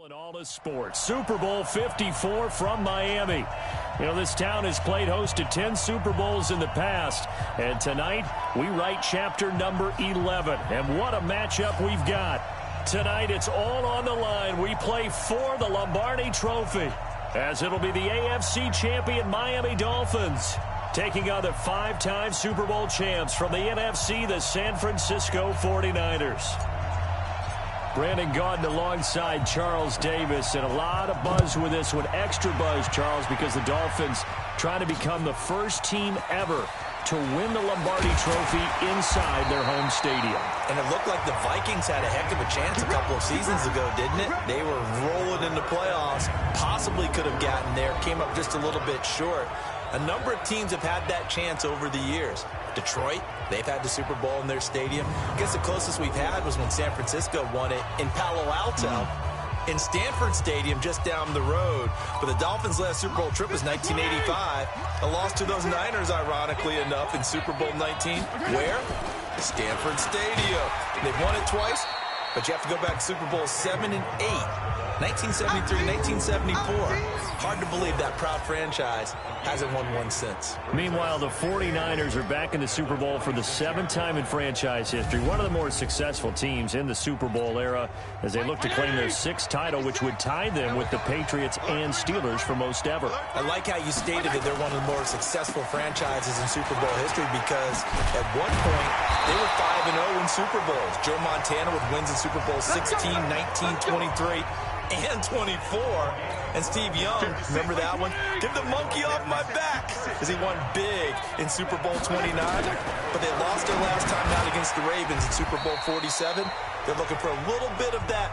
In all the sports, Super Bowl 54 from Miami. You know, this town has played host to 10 Super Bowls in the past, and tonight we write chapter number 11. And what a matchup we've got. Tonight it's all on the line. We play for the Lombardi Trophy, as it'll be the AFC champion Miami Dolphins taking on the 5-time Super Bowl champs from the NFC, the San Francisco 49ers. Brandon Gaudin alongside Charles Davis, and a lot of buzz with this one. Extra buzz, Charles, because the Dolphins trying to become the first team ever to win the Lombardi Trophy inside their home stadium. And it looked like the Vikings had a heck of a chance a couple of seasons ago, didn't it? They were rolling in the playoffs, possibly could have gotten there, came up just a little bit short. A number of teams have had that chance over the years. Detroit, they've had the Super Bowl in their stadium. I guess the closest we've had was when San Francisco won it in Palo Alto in Stanford Stadium just down the road. But the Dolphins' last Super Bowl trip was 1985. A loss to those Niners, ironically enough, in Super Bowl 19. Where? Stanford Stadium. They've won it twice, but you have to go back to Super Bowl 7 and 8. 1973, 1974. Hard to believe that proud franchise hasn't won one since. Meanwhile, the 49ers are back in the Super Bowl for the 7th time in franchise history. One of the more successful teams in the Super Bowl era as they look to claim their 6th title, which would tie them with the Patriots and Steelers for most ever. I like how you stated that they're one of the more successful franchises in Super Bowl history because at one point they were 5-0 in Super Bowls. Joe Montana with wins in Super Bowl 16, 19, 23, and 24. And Steve Young, remember that one? Get the monkey off my back, as he won big in Super Bowl 29. But they lost their last time out against the Ravens in Super Bowl 47. They're looking for a little bit of that.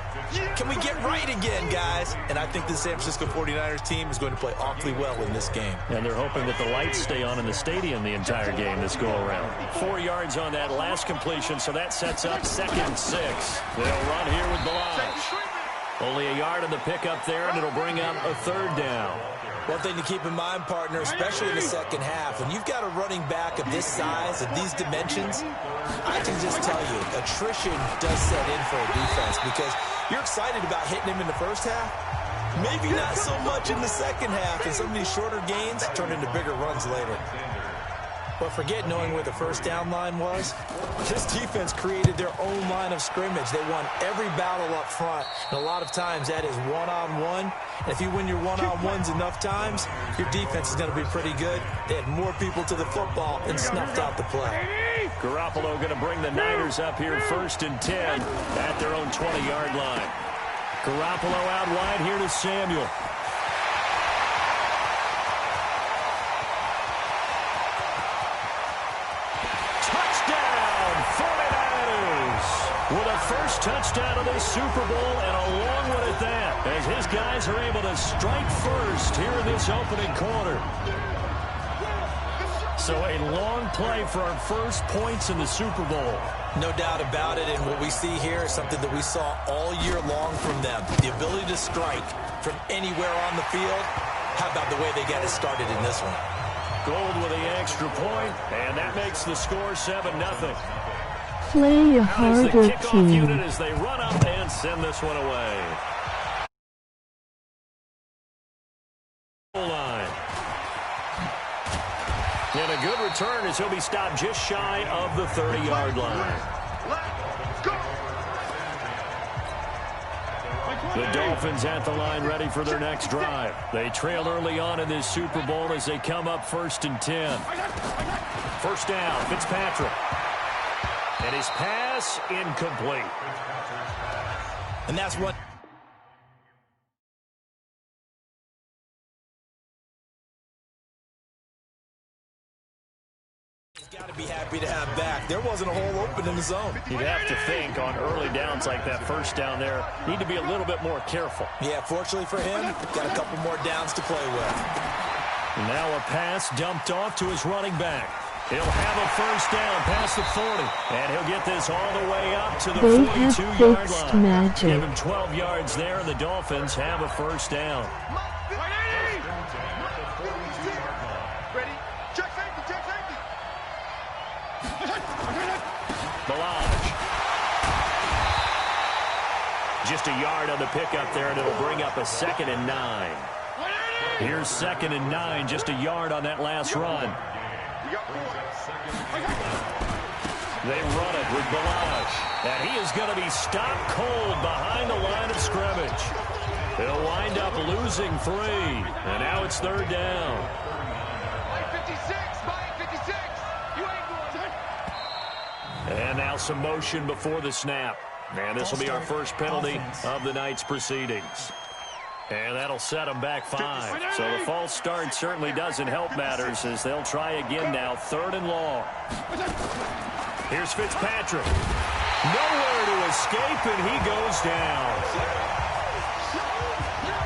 Can we get right again, guys? And I think the San Francisco 49ers team is going to play awfully well in this game. And they're hoping that the lights stay on in the stadium the entire game this go-around. 4 yards on that last completion, so that sets up 2nd and 6. They'll run here with Balaj. Only a yard on the pickup there, and it'll bring up a 3rd down. One thing to keep in mind, partner, especially in the second half, when you've got a running back of this size, of these dimensions, I can just tell you, attrition does set in for a defense because you're excited about hitting him in the first half. Maybe not so much in the second half, and some of these shorter gains turn into bigger runs later. But forget knowing where the first down line was. This defense created their own line of scrimmage. They won every battle up front. And a lot of times that is one-on-one. And if you win your one-on-ones enough times, your defense is going to be pretty good. They had more people to the football and snuffed out the play. Garoppolo going to bring the Niners up here 1st and 10 at their own 20-yard line. Garoppolo out wide here to Samuel. With a first touchdown of this Super Bowl, and a long one at that, as his guys are able to strike first here in this opening quarter. So a long play for our first points in the Super Bowl. No doubt about it, and what we see here is something that we saw all year long from them. The ability to strike from anywhere on the field. How about the way they got it started in this one? Gold with the extra point, and that makes the score 7-0. Play a harder team. Unit as they run up and send this one away. Line. And a good return as he'll be stopped just shy of the 30-yard line. The Dolphins at the line ready for their next drive. They trailed early on in this Super Bowl as they come up 1st and 10. First down, Fitzpatrick. And his pass incomplete. And that's what he's got to be happy to have back. There wasn't a hole open in the zone. You'd have to think on early downs like that first down there, need to be a little bit more careful. Yeah, fortunately for him, got a couple more downs to play with. And now a pass dumped off to his running back. He'll have a first down past the 40. And he'll get this all the way up to the 42-yard line. Magic. Give him 12 yards there, and the Dolphins have a first down. Ready? Check safety, check safety. Balaj. Just a yard on the pickup there, and it'll bring up a 2nd and 9. Here's 2nd and 9, just a yard on that last run. They run it with Balazs, and he is going to be stopped cold behind the line of scrimmage. He'll wind up losing 3, and now it's 3rd down. And now some motion before the snap. And this will be our first penalty of the night's proceedings. And that'll set them back 5. So the false start certainly doesn't help matters as they'll try again now, 3rd and long. Here's Fitzpatrick. Nowhere to escape, and he goes down.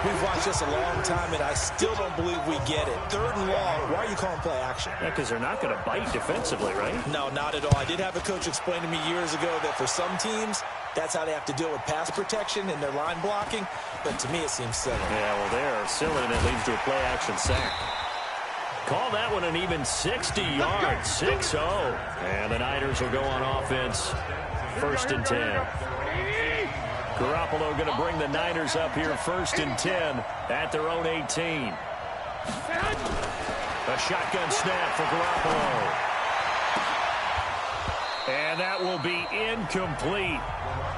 We've watched this a long time, and I still don't believe we get it. 3rd and long. Why are you calling play action? Yeah, because they're not going to bite defensively, right? No, not at all. I did have a coach explain to me years ago that for some teams, that's how they have to deal with pass protection and their line blocking. But to me, it seems silly. Yeah, well, they're silly, and it leads to a play action sack. Call that one an even 60 yards, 6-0. And the Niners will go on offense, 1st and 10. Garoppolo going to bring the Niners up here, 1st and 10 at their own 18. A shotgun snap for Garoppolo. And that will be incomplete.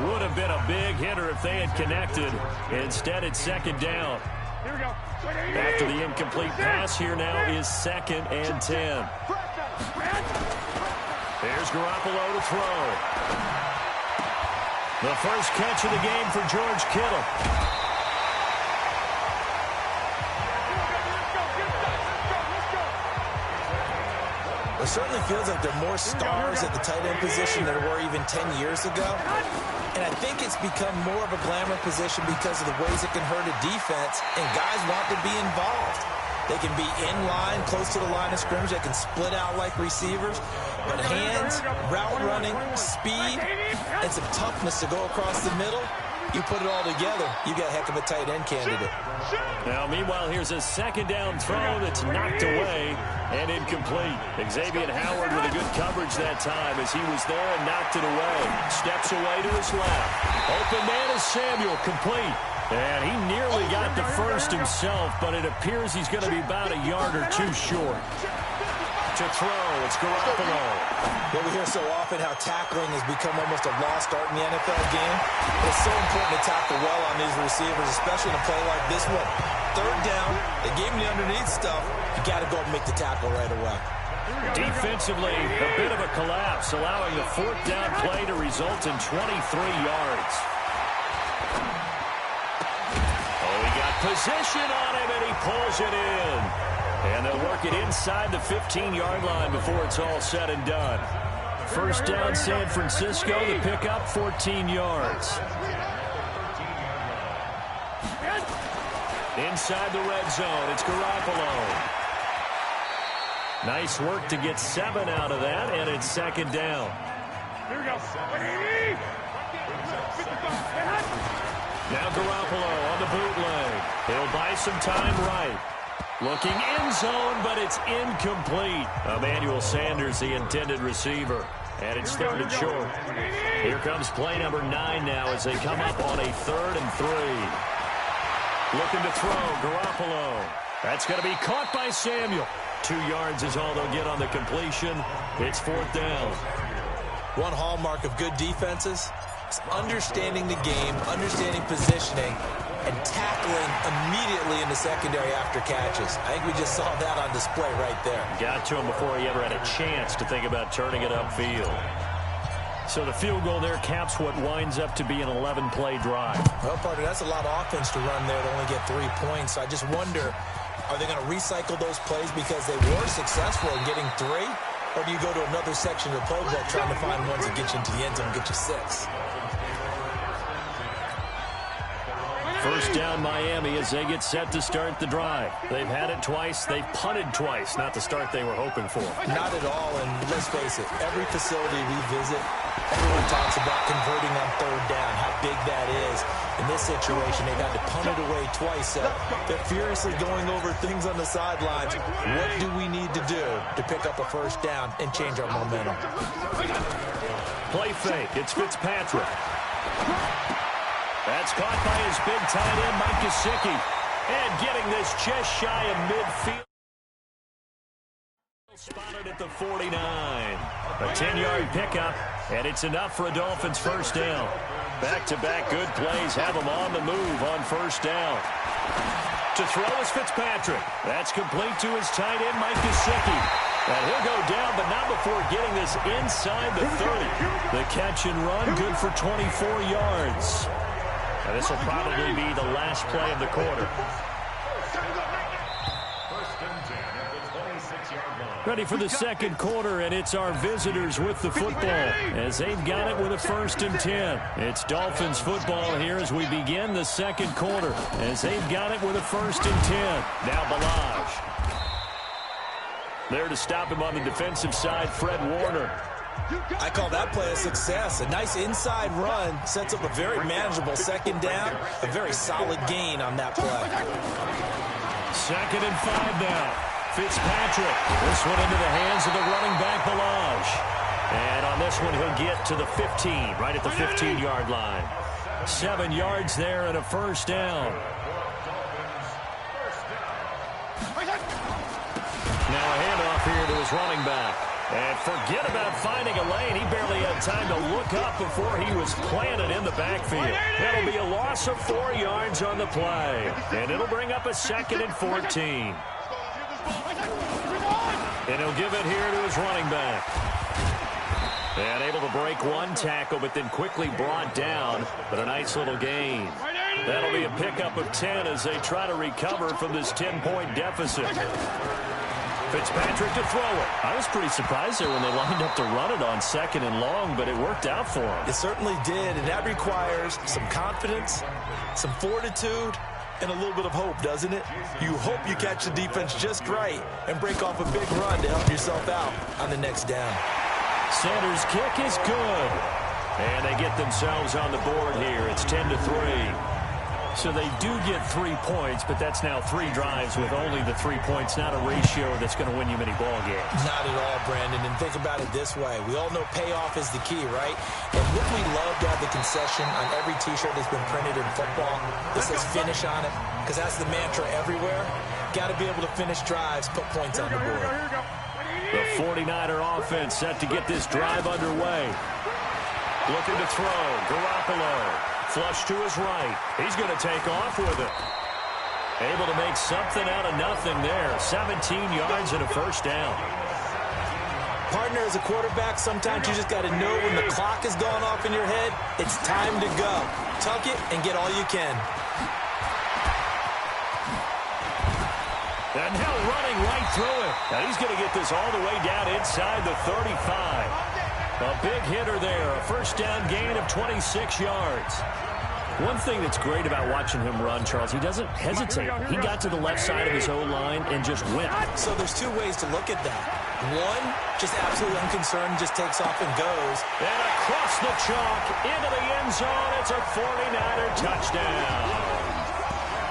Would have been a big hitter if they had connected. Instead, it's 2nd down. After the incomplete pass, here now is 2nd and 10. There's Garoppolo to throw. The first catch of the game for George Kittle. It certainly feels like there are more stars at the tight end position than there were even 10 years ago. And I think it's become more of a glamour position because of the ways it can hurt a defense, and guys want to be involved. They can be in line, close to the line of scrimmage. They can split out like receivers. But hands, route running, speed, and some toughness to go across the middle, you put it all together, you got a heck of a tight end candidate. Now, meanwhile, here's a 2nd down throw that's knocked away and incomplete. Xavier Howard with a good coverage that time as he was there and knocked it away. Steps away to his left. Open man is Samuel, complete. And he nearly got the first himself, but it appears he's going to be about a yard or 2 short. To throw, it's Garoppolo. Well, we hear so often how tackling has become almost a lost art in the NFL game. It's so important to tackle well on these receivers, especially in a play like this one. 3rd down, they gave him the underneath stuff. You got to go and make the tackle right away. Defensively, a bit of a collapse, allowing the 4th down play to result in 23 yards. Position on him, and he pulls it in. And they'll work it inside the 15-yard line before it's all said and done. 1st down, San Francisco. The pickup, 14 yards. Inside the red zone, it's Garoppolo. Nice work to get 7 out of that, and it's 2nd down. Here we go. Now Garoppolo on the bootleg. He'll buy some time right. Looking end zone, but it's incomplete. Emmanuel Sanders, the intended receiver. And it's 3rd and short. Here comes play number 9 now as they come up on a 3rd and 3. Looking to throw, Garoppolo. That's going to be caught by Samuel. 2 yards is all they'll get on the completion. It's 4th down. One hallmark of good defenses is understanding the game, understanding positioning, and tackling immediately in the secondary after catches. I think we just saw that on display right there. Got to him before he ever had a chance to think about turning it upfield. So the field goal there caps what winds up to be an 11-play drive. Well, partner, that's a lot of offense to run there to only get 3 points. So I just wonder, are they going to recycle those plays because they were successful in getting 3? Or do you go to another section of the playbook trying to find ones that get you into the end zone and get you 6? First down Miami as they get set to start the drive. They've had it twice. They've punted twice. Not the start they were hoping for. Not at all, and let's face it, every facility we visit, everyone talks about converting on 3rd down, how big that is. In this situation, they've had to punt it away twice, so they're furiously going over things on the sidelines. What do we need to do to pick up a 1st down and change our momentum? Play fake. It's Fitzpatrick. That's caught by his big tight end, Mike Gesicki. And getting this just shy of midfield. Spotted at the 49. A 10-yard pickup, and it's enough for a Dolphins first down. Back-to-back good plays have him on the move on first down. To throw is Fitzpatrick. That's complete to his tight end, Mike Gesicki. And he'll go down, but not before getting this inside the 30. The catch and run, good for 24 yards. And this will probably be the last play of the quarter. Ready for the second quarter, and it's our visitors with the football as they've got it with a 1st and 10. It's Dolphins football here as we begin the second quarter as they've got it with a 1st and 10. Now Balaj. There to stop him on the defensive side, Fred Warner. I call that play a success. A nice inside run sets up a very manageable second down. A very solid gain on that play. 2nd and 5 now. Fitzpatrick. This one into the hands of the running back, Balaj. And on this one, he'll get to the 15, right at the 15-yard line. 7 yards there and a first down. Now a handoff here to his running back. And forget about finding a lane. He barely had time to look up before he was planted in the backfield. That'll be a loss of 4 yards on the play. And it'll bring up a 2nd and 14. And he'll give it here to his running back. And able to break one tackle, but then quickly brought down. But a nice little gain. That'll be a pickup of 10 as they try to recover from this 10-point deficit. Fitzpatrick to throw it. I was pretty surprised there when they lined up to run it on 2nd and long, but it worked out for him. It certainly did, and that requires some confidence, some fortitude, and a little bit of hope, doesn't it? You hope you catch the defense just right and break off a big run to help yourself out on the next down. Sanders' kick is good. And they get themselves on the board here. It's 10-3. So they do get 3 points, but that's now 3 drives with only the 3 points, not a ratio that's going to win you many ball games. Not at all, Brandon. And think about it this way. We all know payoff is the key, right? And wouldn't we love to have the concession on every T-shirt that's been printed in football that says finish on it? Because that's the mantra everywhere. Got to be able to finish drives, put points on the board. The 49er offense set to get this drive underway. Looking to throw. Garoppolo. Flush to his right. He's going to take off with it. Able to make something out of nothing there. 17 yards and a first down. Partner, as a quarterback, sometimes you just got to know when the clock has gone off in your head, it's time to go. Tuck it and get all you can. And now running right through it. Now he's going to get this all the way down inside the 35. A big hitter there. A first down gain of 26 yards. One thing that's great about watching him run, Charles, he doesn't hesitate. He got to the left side of his O-line and just went. So there's 2 ways to look at that. One, just absolutely unconcerned, just takes off and goes. And across the chalk, into the end zone. It's a 49er touchdown.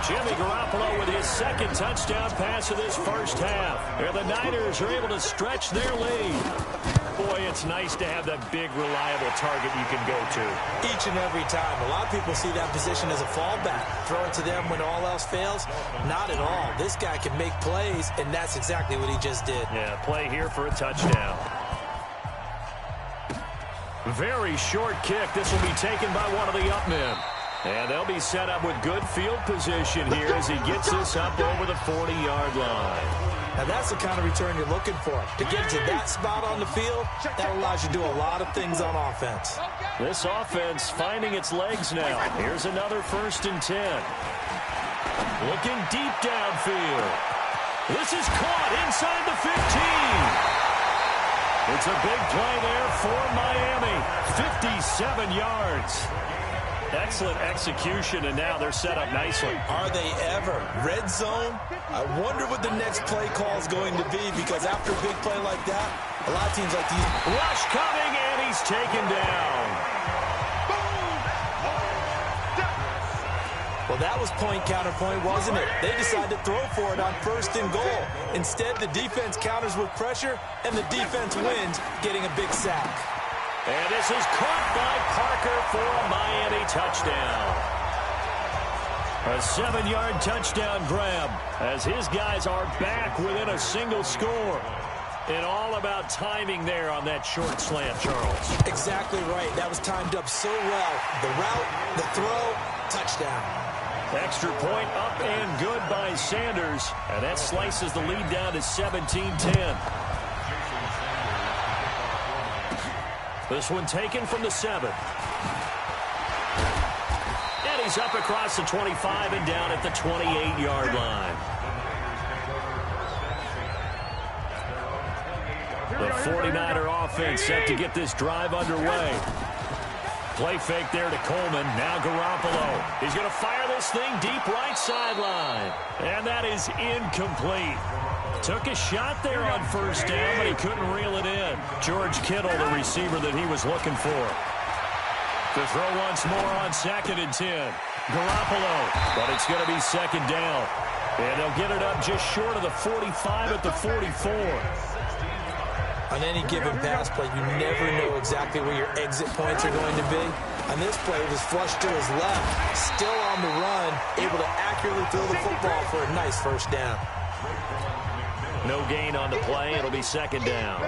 Jimmy Garoppolo with his 2nd touchdown pass of this first half. And the Niners are able to stretch their lead. Boy, it's nice to have that big, reliable target you can go to. Each and every time. A lot of people see that position as a fallback. Throw it to them when all else fails. Not at all. This guy can make plays, and that's exactly what he just did. Yeah, play here for a touchdown. Very short kick. This will be taken by one of the up men. And they'll be set up with good field position here as he gets this up over the 40-yard line. Now that's the kind of return you're looking for. To get to that spot on the field, that allows you to do a lot of things on offense. This offense finding its legs now. Here's another 1st and 10. Looking deep downfield. This is caught inside the 15. It's a big play there for Miami. 57 yards. Excellent execution, and now they're set up nicely. Are they ever? Red zone? I wonder what the next play call is going to be, because after a big play like that, a lot of teams like these. Rush coming, and he's taken down. Well, that was point counterpoint, wasn't it? They decided to throw for it on 1st and goal. Instead, the defense counters with pressure, and the defense wins, getting a big sack. And this is caught by Parker for a Miami touchdown. A 7-yard touchdown grab as his guys are back within a single score. And all about timing there on that short slant, Charles. Exactly right. That was timed up so well. The route, the throw, touchdown. Extra point up and good by Sanders. And that slices the lead down to 17-10. This one taken from the 7. And he's up across the 25 and down at the 28-yard line. The 49er offense set to get this drive underway. Play fake there to Coleman. Now Garoppolo. He's going to fire this thing deep right sideline. And that is incomplete. Took a shot there on first down, but he couldn't reel it in. George Kittle, the receiver that he was looking for. To throw once more on 2nd and 10. Garoppolo, but it's going to be 2nd down. And they'll get it up just short of the 45 at the 44. On any given pass play, you never know exactly where your exit points are going to be. On this play, it was flushed to his left, still on the run, able to accurately throw the football for a nice first down. No gain on the play. It'll be 2nd down.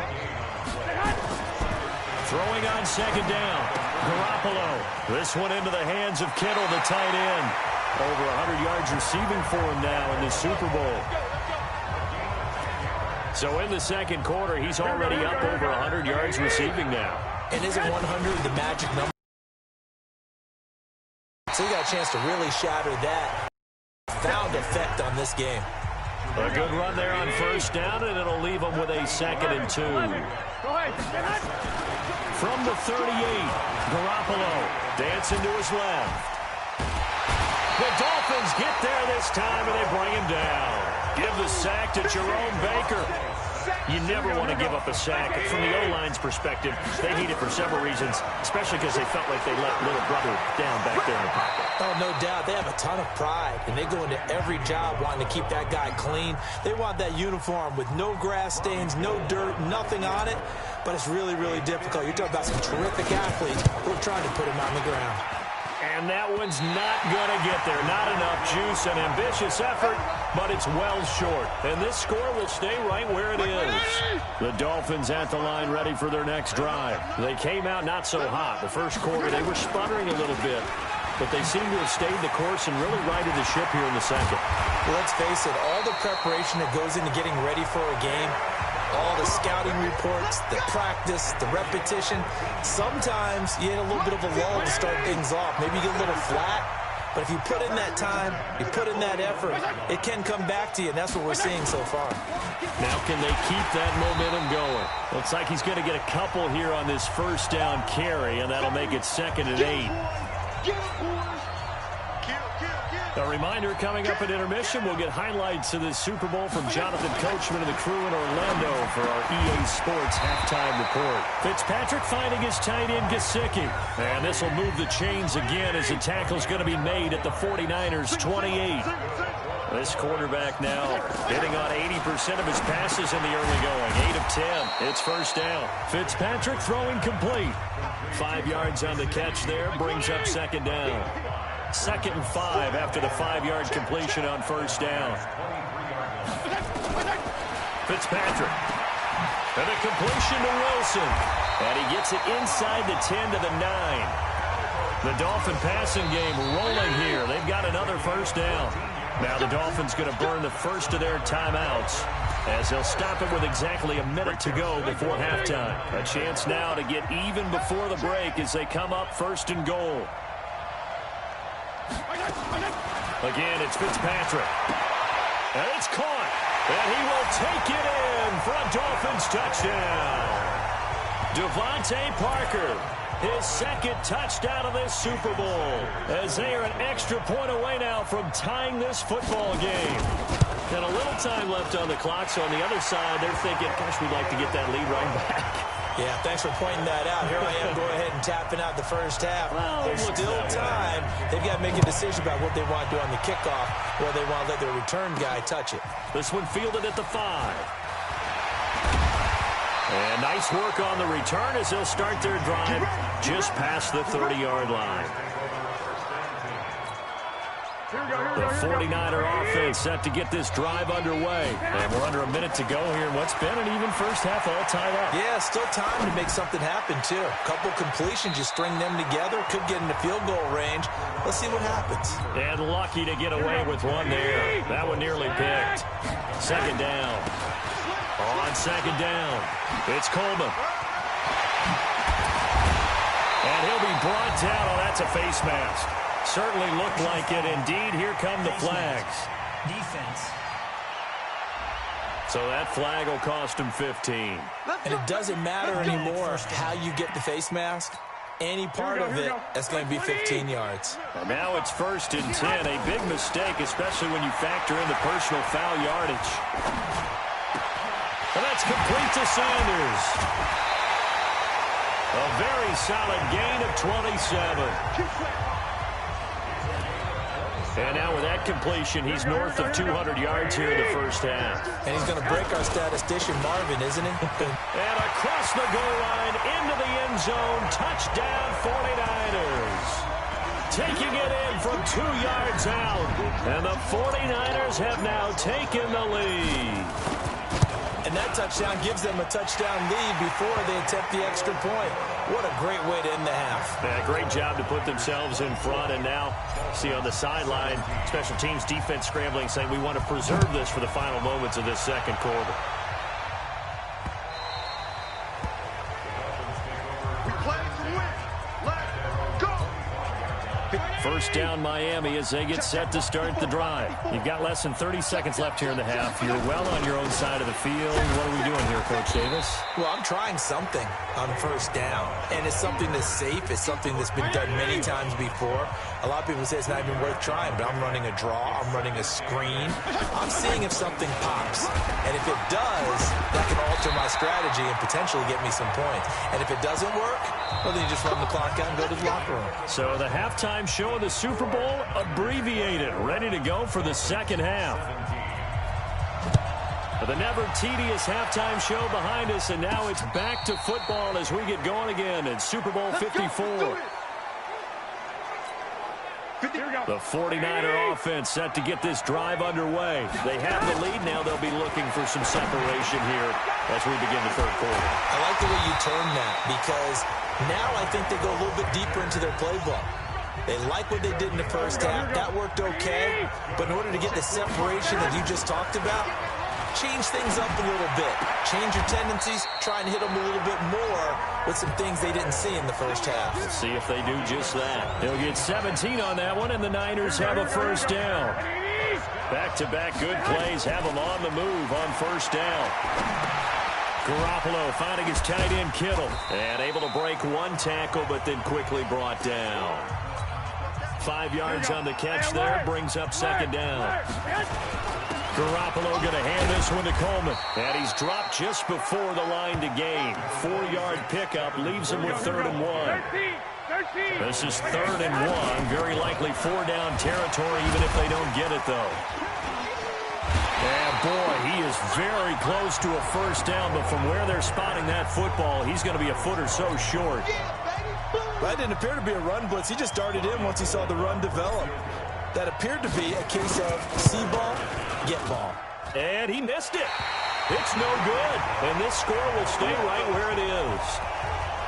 Throwing on 2nd down. Garoppolo. This one into the hands of Kittle, the tight end. Over 100 yards receiving for him now in the Super Bowl. So in the 2nd quarter, he's already up over 100 yards receiving now. And isn't 100 the magic number? So he got a chance to really shatter that. Found effect on this game. A good run there on first down, and it'll leave him with a 2nd and 2. From the 38, Garoppolo dancing to his left. The Dolphins get there this time, and they bring him down. Give the sack to Jerome Baker. You never want to give up a sack. From the O-line's perspective, they hate it for several reasons, especially because they felt like they let little brother down back there in the pocket. Oh, no doubt. They have a ton of pride, and they go into every job wanting to keep that guy clean. They want that uniform with no grass stains, no dirt, nothing on it, but it's really, really difficult. You're talking about some terrific athletes who are trying to put him on the ground. And that one's not going to get there. Not enough juice, an ambitious effort, but it's well short. And this score will stay right where it is. The Dolphins at the line ready for their next drive. They came out not so hot. The first quarter, they were sputtering a little bit, but they seem to have stayed the course and really righted the ship here in the 2nd. Well, let's face it, all the preparation that goes into getting ready for a game, all the scouting reports, the practice, the repetition. Sometimes you hit a little bit of a lull to start things off. Maybe you get a little flat, but if you put in that time, you put in that effort, it can come back to you, and that's what we're seeing so far. Now can they keep that momentum going? Looks like he's going to get a couple here on this first down carry, and that'll make it 2nd and 8. A reminder, coming up at intermission, we'll get highlights of this Super Bowl from Jonathan Coachman and the crew in Orlando for our EA Sports halftime report. Fitzpatrick finding his tight end Gesicki. And this will move the chains again as the tackle's going to be made at the 49ers 28. This quarterback now hitting on 80% of his passes in the early going. 8 of 10. It's first down. Fitzpatrick throwing complete. 5 yards on the catch there. Brings up 2nd down. 2nd and 5 after the 5-yard completion on first down. Fitzpatrick. And a completion to Wilson. And he gets it inside the 10 to the 9. The Dolphin passing game rolling here. They've got another first down. Now the Dolphins going to burn the first of their timeouts as they'll stop it with exactly a minute to go before halftime. A chance now to get even before the break as they come up 1st and goal. Again, it's Fitzpatrick. And it's caught. And he will take it in for a Dolphins touchdown. Devontae Parker, his 2nd touchdown of this Super Bowl, as they are an extra point away now from tying this football game. And a little time left on the clock, so on the other side, they're thinking, gosh, we'd like to get that lead right back. Yeah, thanks for pointing that out. Here I am going ahead and tapping out the first half. Well, there's still time. They've got to make a decision about what they want to do on the kickoff, or they want to let their return guy touch it. This one fielded at the 5. And nice work on the return as they'll start their drive just past the 30-yard line. The 49er offense set to get this drive underway. And we're under a minute to go here in what's been an even first half, all tied up. Yeah, still time to make something happen, too. A couple completions, you string them together, could get into field goal range. Let's see what happens. And lucky to get away with one there. That one nearly picked. Second down. On second down, it's Coleman. And he'll be brought down. Oh, that's a face mask. Certainly looked like it. Indeed, here come the flags. Defense. So that flag will cost him 15. And it doesn't matter anymore how you get the face mask. Any part of it, that's going to be 15 yards. And now it's 1st and 10. A big mistake, especially when you factor in the personal foul yardage. And that's complete to Sanders. A very solid gain of 27. And now with that completion, he's north of 200 yards here in the first half. And he's going to break our statistician, Marvin, isn't he? And across the goal line, into the end zone, touchdown 49ers. Taking it in from 2 yards out. And the 49ers have now taken the lead. And that touchdown gives them a touchdown lead before they attempt the extra point. What a great way to end the half. Yeah, great job to put themselves in front. And now, see on the sideline, special teams defense scrambling, saying we want to preserve this for the final moments of this second quarter. We play to win. Let's go. First down Miami as they get set to start the drive. You've got less than 30 seconds left here in the half. You're well on your own side of the field. What are we doing here, Coach Davis? Well, I'm trying something on first down. And it's something that's safe. It's something that's been done many times before. A lot of people say it's not even worth trying, but I'm running a draw. I'm running a screen. I'm seeing if something pops. And if it does, that can alter my strategy and potentially get me some points. And if it doesn't work, well, then you just run the clock out and go to the locker room. So the halftime show of the Super Bowl abbreviated, ready to go for the second half. The never tedious halftime show behind us, and now it's back to football as we get going again in Super Bowl 54. The 49er offense set to get this drive underway. They have the lead. Now they'll be looking for some separation here as we begin the third quarter. I like the way you turn that because now I think they go a little bit deeper into their playbook. They like what they did in the first half. That worked okay. But in order to get the separation that you just talked about, change things up a little bit. Change your tendencies. Try and hit them a little bit more with some things they didn't see in the first half. Let's see if they do just that. They'll get 17 on that one, and the Niners have a first down. Back-to-back good plays have them on the move on first down. Garoppolo finding his tight end Kittle. And able to break one tackle, but then quickly brought down. 5 yards on the catch there, brings up second down. Garoppolo going to hand this one to Coleman. And he's dropped just before the line to gain. 4-yard pickup leaves him with 3rd and 1. This is 3rd and 1. Very likely 4-down territory, even if they don't get it, though. And, boy, he is very close to a first down. But from where they're spotting that football, he's going to be a foot or so short. That didn't appear to be a run blitz. He just darted in once he saw the run develop. That appeared to be a case of see ball, get ball. And he missed it. It's no good. And this score will stay right where it is.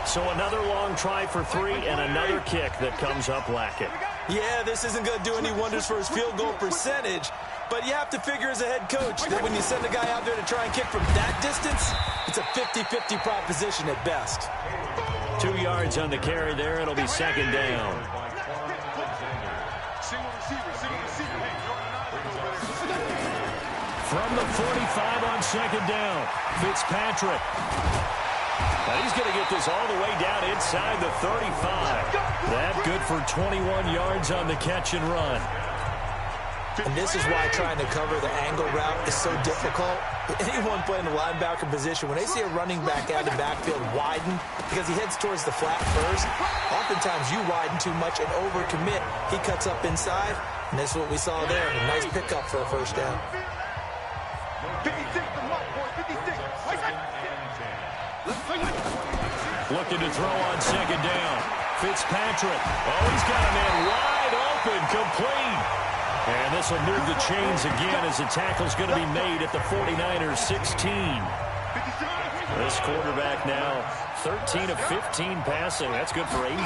So another long try for 3 and another kick that comes up lacking. Yeah, this isn't going to do any wonders for his field goal percentage. But you have to figure as a head coach that when you send a guy out there to try and kick from that distance, it's a 50-50 proposition at best. 2 yards on the carry there. It'll be second down. From the 45 on second down, Fitzpatrick. Now he's going to get this all the way down inside the 35. That good for 21 yards on the catch and run. And this is why trying to cover the angle route is so difficult. Anyone playing the linebacker position, when they see a running back out of the backfield widen because he heads towards the flat first, oftentimes you widen too much and overcommit. He cuts up inside, and that's what we saw there. A nice pickup for a first down. 56 to mark, boy, 56. Looking to throw on second down. Fitzpatrick. Oh, he's got a man wide open, complete. And this will move the chains again as the tackle's going to be made at the 49ers 16. This quarterback now 13 of 15 passing. That's good for 87%.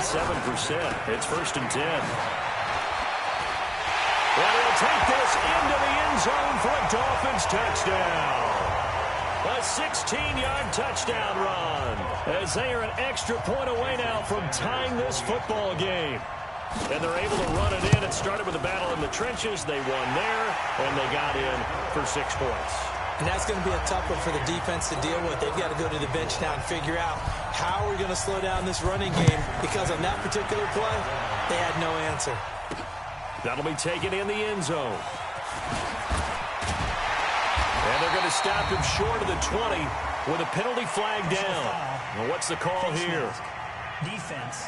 It's 1st and 10. And he'll take this into the end zone for a Dolphins touchdown. A 16-yard touchdown run as they are an extra point away now from tying this football game. And they're able to run it in. It started with a battle in the trenches. They won there, and they got in for 6 points. And that's going to be a tough one for the defense to deal with. They've got to go to the bench now and figure out how we're going to slow down this running game, because on that particular play, they had no answer. That'll be taken in the end zone. And they're going to stop him short of the 20 with a penalty flag down. Well, what's the call here? Defense.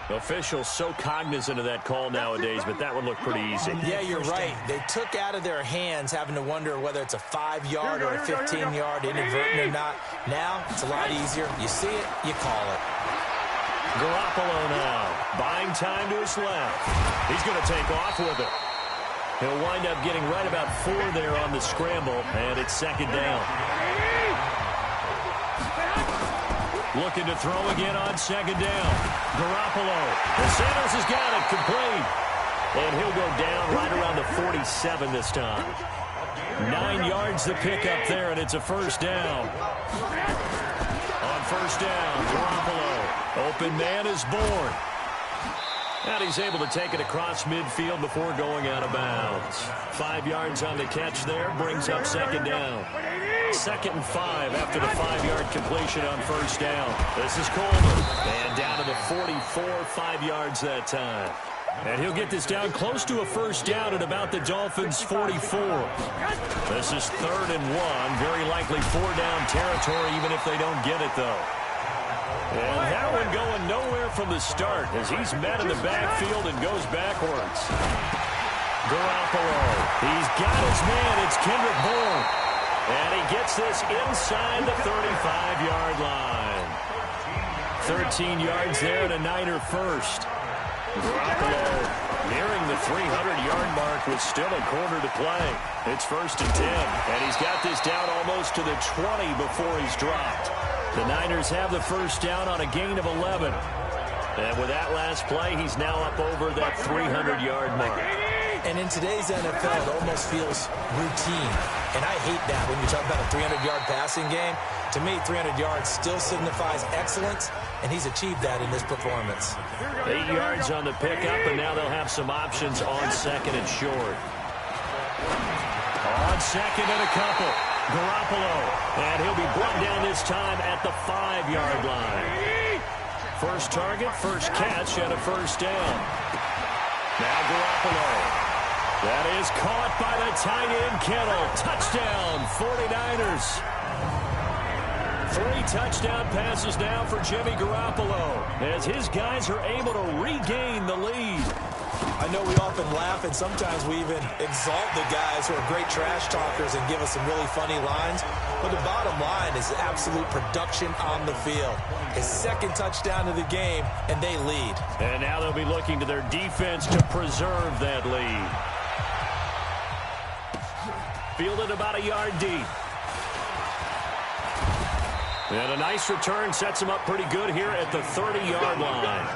Officials so cognizant of that call nowadays, but that would look pretty easy. Yeah, you're right. They took out of their hands having to wonder whether it's a 5-yard or a 15-yard, inadvertent or not. Now, it's a lot easier. You see it, you call it. Garoppolo now, buying time to his left. He's going to take off with it. He'll wind up getting right about 4 there on the scramble, and it's 2nd down. Looking to throw again on 2nd down. Garoppolo. Sanders has got it complete. And he'll go down right around the 47 this time. 9 yards to pick up there, and it's a 1st down. On 1st down, Garoppolo. Open man is born. And he's able to take it across midfield before going out of bounds. 5 yards on the catch there, brings up 2nd down. 2nd and 5 after the 5-yard completion on 1st down. This is Coleman. And down to the 44, 5 yards that time. And he'll get this down close to a 1st down at about the Dolphins' 44. This is 3rd and 1. Very likely 4-down territory, even if they don't get it, though. And that one going nowhere from the start as he's met in the backfield and goes backwards. Garoppolo. He's got his man. It's Kendrick Bourne. And he gets this inside the 35-yard line. 13 yards there and a Niner 1st. Garoppolo nearing the 300-yard mark with still a quarter to play. It's 1st and 10. And he's got this down almost to the 20 before he's dropped. The Niners have the 1st down on a gain of 11. And with that last play, he's now up over that 300-yard mark. And in today's NFL, it almost feels routine. And I hate that when you talk about a 300-yard passing game. To me, 300 yards still signifies excellence, and he's achieved that in this performance. 8 yards on the pickup, and now they'll have some options on 2nd and short. On 2nd and a couple. Garoppolo, and he'll be brought down this time at the 5-yard line. First target, first catch, and a 1st down. Now Garoppolo. That is caught by the tight end, Kittle. Touchdown, 49ers. 3 touchdown passes now for Jimmy Garoppolo as his guys are able to regain the lead. I know we often laugh, and sometimes we even exalt the guys who are great trash talkers and give us some really funny lines. But the bottom line is absolute production on the field. His 2nd touchdown of the game, and they lead. And now they'll be looking to their defense to preserve that lead. Fielded about a yard deep. And a nice return sets him up pretty good here at the 30-yard line.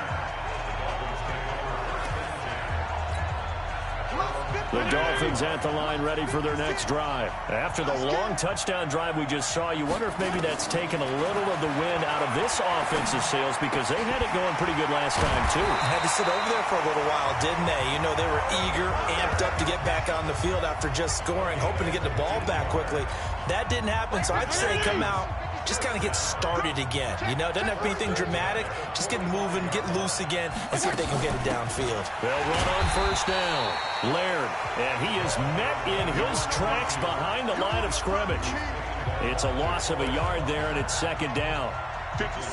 The Dolphins at the line ready for their next drive. After the long touchdown drive we just saw, you wonder if maybe that's taken a little of the wind out of this offensive sails because they had it going pretty good last time, too. Had to sit over there for a little while, didn't they? You know, they were eager, amped up to get back on the field after just scoring, hoping to get the ball back quickly. That didn't happen, so I'd say come out, just kind of get started again. You know, it doesn't have to be anything dramatic. Just get moving, get loose again, and see if they can get it downfield. They'll run on 1st down. Laird, and he is met in his tracks behind the line of scrimmage. It's a loss of a yard there, and it's 2nd down. 56.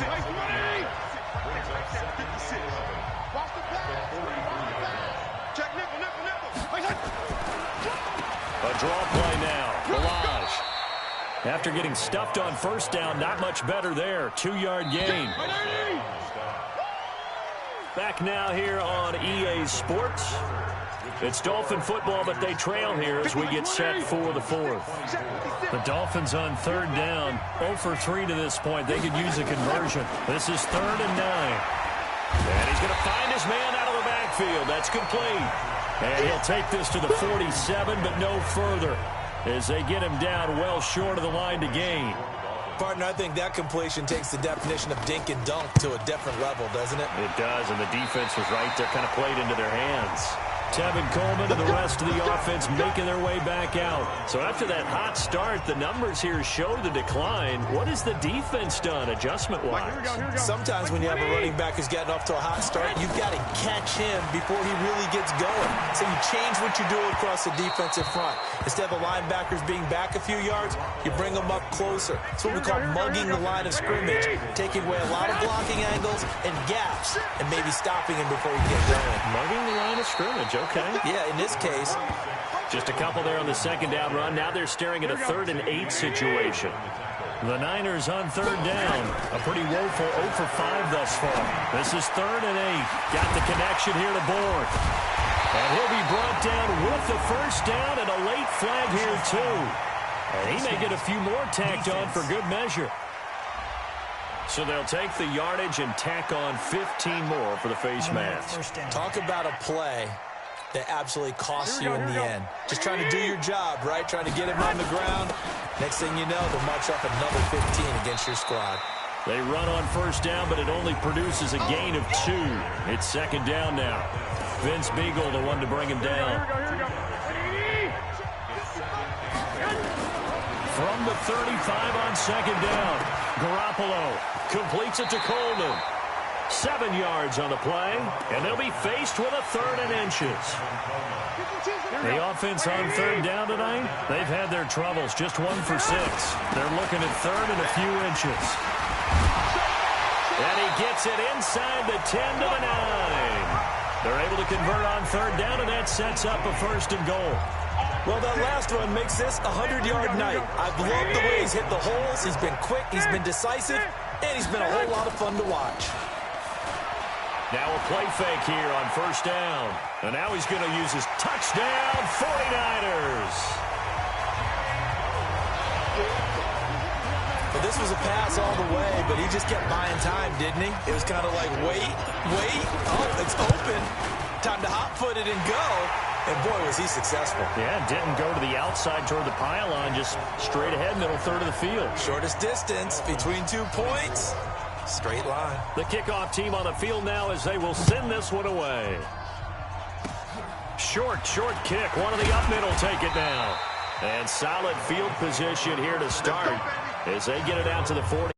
Check nickel. A draw play now. Balaj. After getting stuffed on 1st down, not much better there. 2-yard gain. Back now here on EA Sports. It's Dolphin football, but they trail here as we get set for the fourth. The Dolphins on third down, 0 for 3 to this point. They could use a conversion. This is 3rd and 9. And he's going to find his man out of the backfield. That's complete. And he'll take this to the 47, but no further, as they get him down well short of the line to gain. Partner, I think that completion takes the definition of dink and dunk to a different level, doesn't it? It does, and the defense was right there, kind of played into their hands. Tevin Coleman and the rest of the offense making their way back out. So after that hot start, the numbers here show the decline. What has the defense done adjustment-wise? Sometimes when you have a running back who's getting off to a hot start, you've got to catch him before he really gets going. So you change what you do across the defensive front. Instead of the linebackers being back a few yards, you bring them up closer. It's what we call mugging the line of scrimmage, taking away a lot of blocking angles and gaps, and maybe stopping him before he gets going. Mugging the line of scrimmage. Okay. Yeah, in this case. Just a couple there on the second down run. Now they're staring at a 3rd and 8 situation. The Niners on third down. A pretty woeful 0 for 5 thus far. This is 3rd and 8. Got the connection here to Bourne. And he'll be brought down with the first down and a late flag here too. And he may get a few more tacked on for good measure. So they'll take the yardage and tack on 15 more for the face mask. Talk about a play that absolutely costs you in the end. Just trying to do your job, right? Trying to get him on the ground. Next thing you know, they'll march up another 15 against your squad. They run on first down, but it only produces a gain of 2. It's second down now. Vince Beagle, the one to bring him down. From the 35 on second down, Garoppolo completes it to Coleman. 7 yards on the play, and they'll be faced with a 3rd and inches. The offense on third down tonight, they've had their troubles, just 1 for 6. They're looking at 3rd and a few inches. And he gets it inside the 10 to the 9. They're able to convert on third down, and that sets up a 1st and goal. Well, that last run makes this a 100-yard night. I've loved the way he's hit the holes. He's been quick, he's been decisive, and he's been a whole lot of fun to watch. Now a play fake here on first down. And now he's going to use his touchdown, 49ers. Well, this was a pass all the way, but he just kept buying time, didn't he? It was kind of like, wait. Oh, it's open. Time to hot-foot it and go. And, boy, was he successful. Yeah, didn't go to the outside toward the pylon, just straight ahead, middle third of the field. Shortest distance between 2 points. Straight line. The kickoff team on the field now as they will send this one away. Short kick. One of the up middle take it now. And solid field position here to start as they get it out to the 40.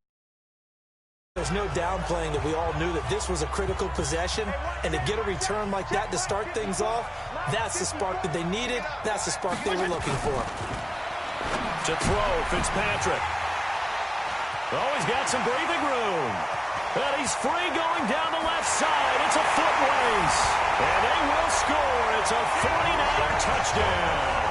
There's no downplaying that we all knew that this was a critical possession, and to get a return like that to start things off, that's the spark that they needed. That's the spark they were looking for. To throw, Fitzpatrick. Oh, he's got some breathing room. And he's free going down the left side. It's a foot race. And they will score. It's a 49er touchdown.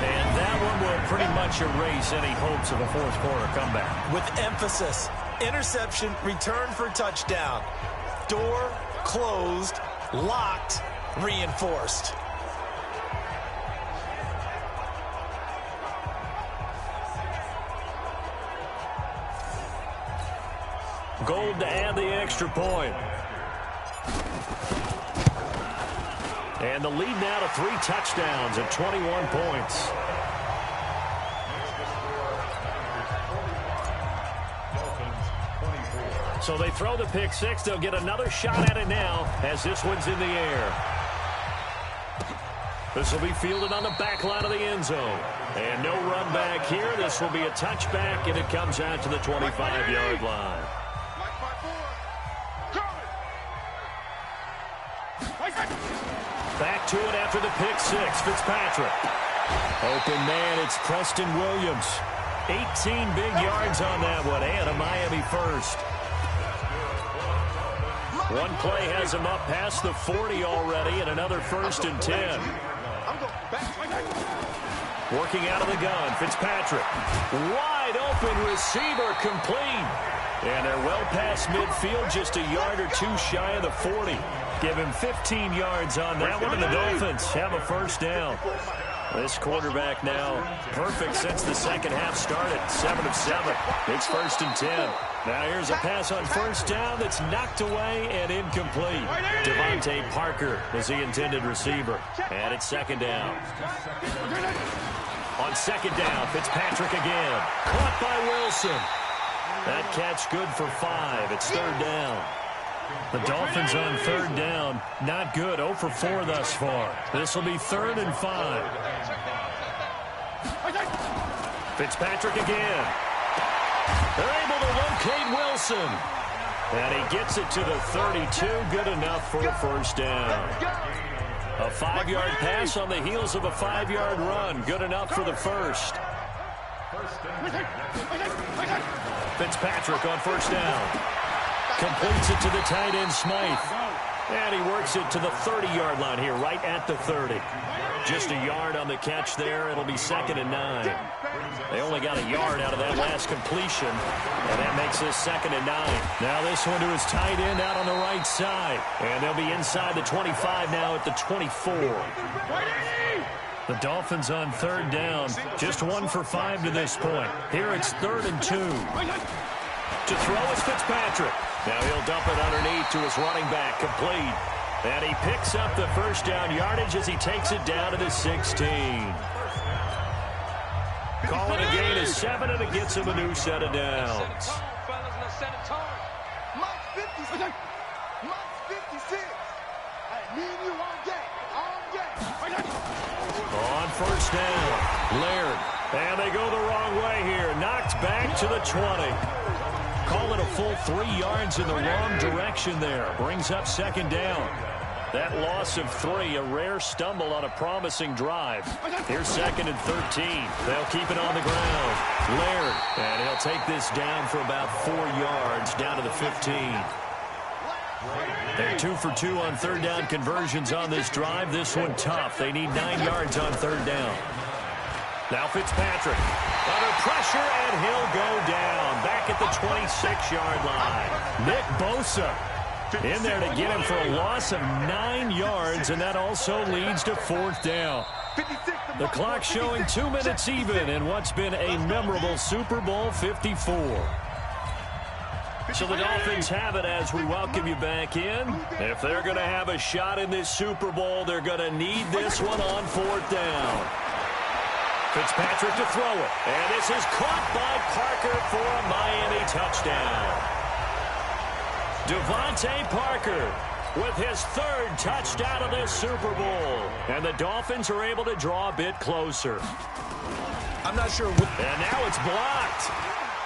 And that one will pretty much erase any hopes of a fourth quarter comeback. With emphasis, interception, return for touchdown. Door closed, locked, reinforced. Gold to add the extra point. And the lead now to 3 touchdowns at 21 points. So they throw the pick six. They'll get another shot at it now as this one's in the air. This will be fielded on the back line of the end zone. And no run back here. This will be a touchback, and it comes out to the 25-yard line. Back to it after the pick six. Fitzpatrick. Open man, it's Preston Williams. 18 big yards on that one, and a Miami first. One play has him up past the 40 already, and another 1st and 10. Working out of the gun, Fitzpatrick. Wide open receiver, complete. And they're well past midfield, just a yard or 2 shy of the 40. Give him 15 yards on that one, and the Dolphins have a first down. This quarterback now perfect since the second half started. 7 of 7. It's 1st and 10. Now here's a pass on first down that's knocked away and incomplete. Devontae Parker was the intended receiver. And it's 2nd down. On 2nd down, Fitzpatrick again. Caught by Wilson. That catch good for 5. It's 3rd down. The Dolphins on 3rd down. Not good. 0 for 4 thus far. This will be 3rd and 5. Fitzpatrick again. They're able to locate Wilson. And he gets it to the 32. Good enough for a first down. A 5-yard pass on the heels of a 5-yard run. Good enough for the first. Fitzpatrick on first down. Completes it to the tight end, Smythe. And he works it to the 30-yard line here, right at the 30. Just a yard on the catch there. It'll be 2nd and 9. They only got a yard out of that last completion, and that makes this 2nd and 9. Now this one to his tight end out on the right side. And they'll be inside the 25 now at the 24. The Dolphins on 3rd down. Just 1 for 5 to this point. Here it's 3rd and 2. To throw is Fitzpatrick. Now he'll dump it underneath to his running back, complete. And he picks up the first down yardage as he takes it down to the 16. Calling a gain of 7, and it gets him a new set of downs. On first down, Laird. And they go the wrong way here. Knocked back to the 20. Call it a full 3 yards in the wrong direction there. Brings up 2nd down. That loss of 3, a rare stumble on a promising drive. Here's 2nd and 13. They'll keep it on the ground. Laird, and he'll take this down for about 4 yards, down to the 15. They're 2 for 2 on 3rd down conversions on this drive. This one tough. They need 9 yards on 3rd down. Now Fitzpatrick under pressure, and he'll go down back at the 26-yard line. Nick Bosa in there to get him for a loss of 9 yards, and that also leads to 4th down. The clock showing 2 minutes even in what's been a memorable Super Bowl 54. So the Dolphins have it as we welcome you back in. If they're going to have a shot in this Super Bowl, they're going to need this one on 4th down. Fitzpatrick to throw it. And this is caught by Parker for a Miami touchdown. Devontae Parker with his 3rd touchdown of this Super Bowl. And the Dolphins are able to draw a bit closer. I'm not sure. And now it's blocked.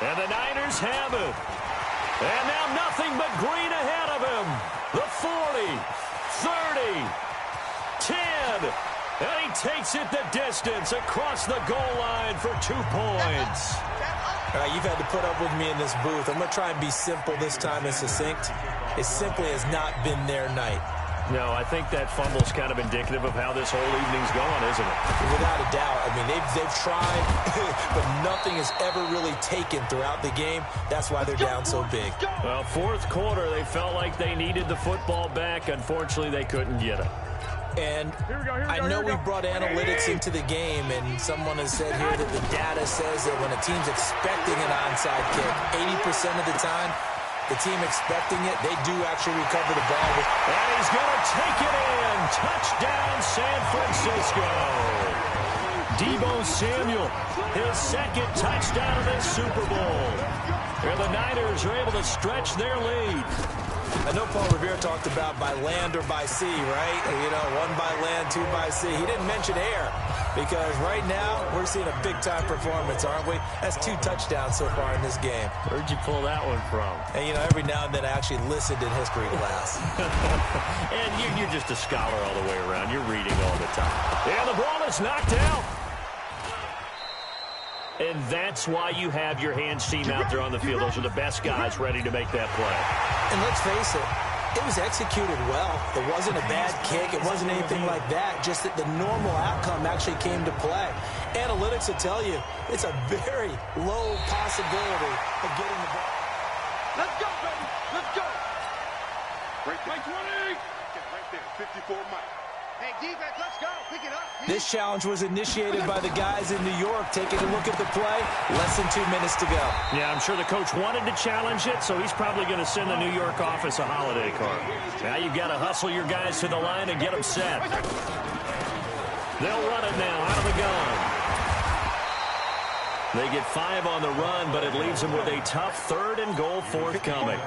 And the Niners have it. And now nothing but green ahead of him. The 40, 30, 10. And he takes it the distance across the goal line for 2 points. All right, you've had to put up with me in this booth. I'm going to try and be simple this time and succinct. It simply has not been their night. No, I think that fumble's kind of indicative of how this whole evening's going, isn't it? Without a doubt. I mean, they've tried, but nothing is ever really taken throughout the game. That's why they're down so big. Well, 4th quarter, they felt like they needed the football back. Unfortunately, they couldn't get it. And I know we brought analytics into the game, and someone has said here that the data says that when a team's expecting an onside kick, 80% of the time, the team expecting it, they do actually recover the ball. And he's going to take it in. Touchdown, San Francisco. Deebo Samuel, his 2nd touchdown of this Super Bowl. And the Niners are able to stretch their lead. I know Paul Revere talked about by land or by sea, right? You know, 1 by land, 2 by sea. He didn't mention air because right now we're seeing a big-time performance, aren't we? That's 2 touchdowns so far in this game. Where'd you pull that one from? And, you know, every now and then I actually listened in history class. And you're just a scholar all the way around. You're reading all the time. And the ball is knocked out. And that's why you have your hands team out there on the field. Those are the best guys ready to make that play. And let's face it was executed well. It wasn't a bad kick. It wasn't anything like that. Just that the normal outcome actually came to play. Analytics will tell you it's a very low possibility of getting the ball. Let's go, baby. Let's go. Break play 20. 54, Mike. Hey, defense, let's go. Pick it up. This challenge was initiated by the guys in New York. Taking a look at the play, less than 2 minutes to go. Yeah, I'm sure the coach wanted to challenge it, so he's probably going to send the New York office a holiday card. Now you've got to hustle your guys to the line and get them set. They'll run it now out of the gun. They get 5 on the run, but it leaves them with a tough 3rd and goal forthcoming.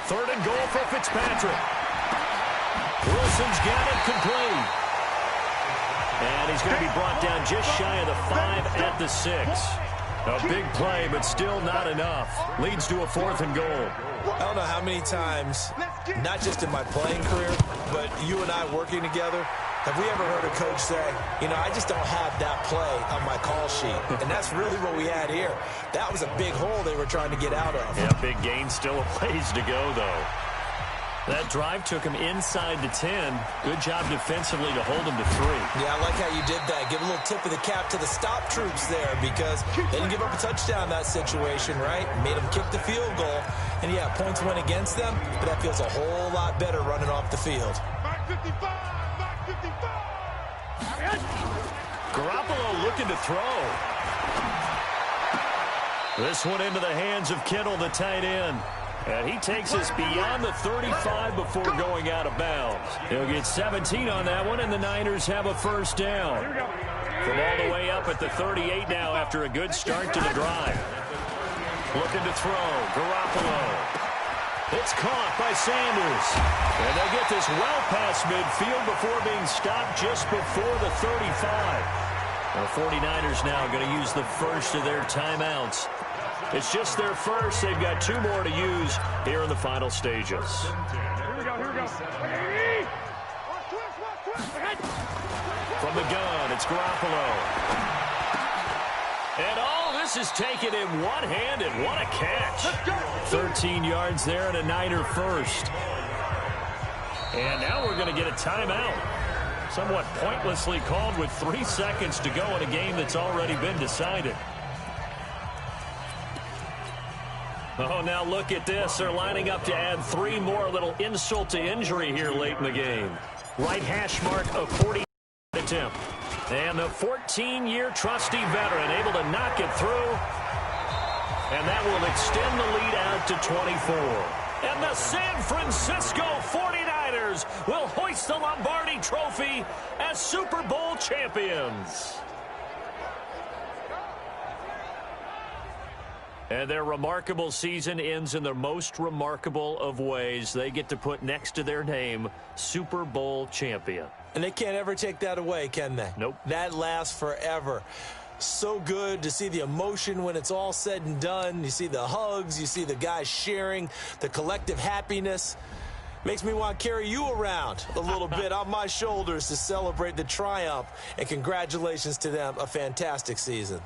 3rd and goal for Fitzpatrick. Wilson's got it complete. And he's going to be brought down just shy of the 5 at the 6. A big play, but still not enough. Leads to a 4th and goal. I don't know how many times, not just in my playing career, but you and I working together, have we ever heard a coach say, you know, I just don't have that play on my call sheet. And that's really what we had here. That was a big hole they were trying to get out of. Yeah, big gain, still a ways to go, though. That drive took him inside the 10. Good job defensively to hold him to 3. Yeah, I like how you did that. Give a little tip of the cap to the stop troops there because they didn't give up a touchdown in that situation, right? Made them kick the field goal. And, yeah, points went against them, but that feels a whole lot better running off the field. Mark 55! Mark 55! Garoppolo looking to throw. This one into the hands of Kittle, the tight end. And he takes us beyond the 35 before going out of bounds. He'll get 17 on that one, and the Niners have a first down. From all the way up at the 38 now after a good start to the drive. Looking to throw. Garoppolo. It's caught by Sanders. And they get this well past midfield before being stopped just before the 35. The 49ers now going to use the first of their timeouts. It's just their first. They've got 2 more to use here in the final stages. Here we go, here we go. From the gun, it's Garoppolo. And all this is taken in one-handed. What a catch. 13 yards there and a Niner first. And now we're going to get a timeout. Somewhat pointlessly called with 3 seconds to go in a game that's already been decided. Oh, now look at this. They're lining up to add 3 more. A little insult to injury here late in the game. Right hash mark of 40 attempt. And the 14-year trusty veteran able to knock it through. And that will extend the lead out to 24. And the San Francisco 49ers will hoist the Lombardi Trophy as Super Bowl champions. And their remarkable season ends in the most remarkable of ways. They get to put next to their name, Super Bowl champion. And they can't ever take that away, can they? Nope. That lasts forever. So good to see the emotion when it's all said and done. You see the hugs. You see the guys sharing, the collective happiness. Makes me want to carry you around a little bit on my shoulders to celebrate the triumph. And congratulations to them. A fantastic season.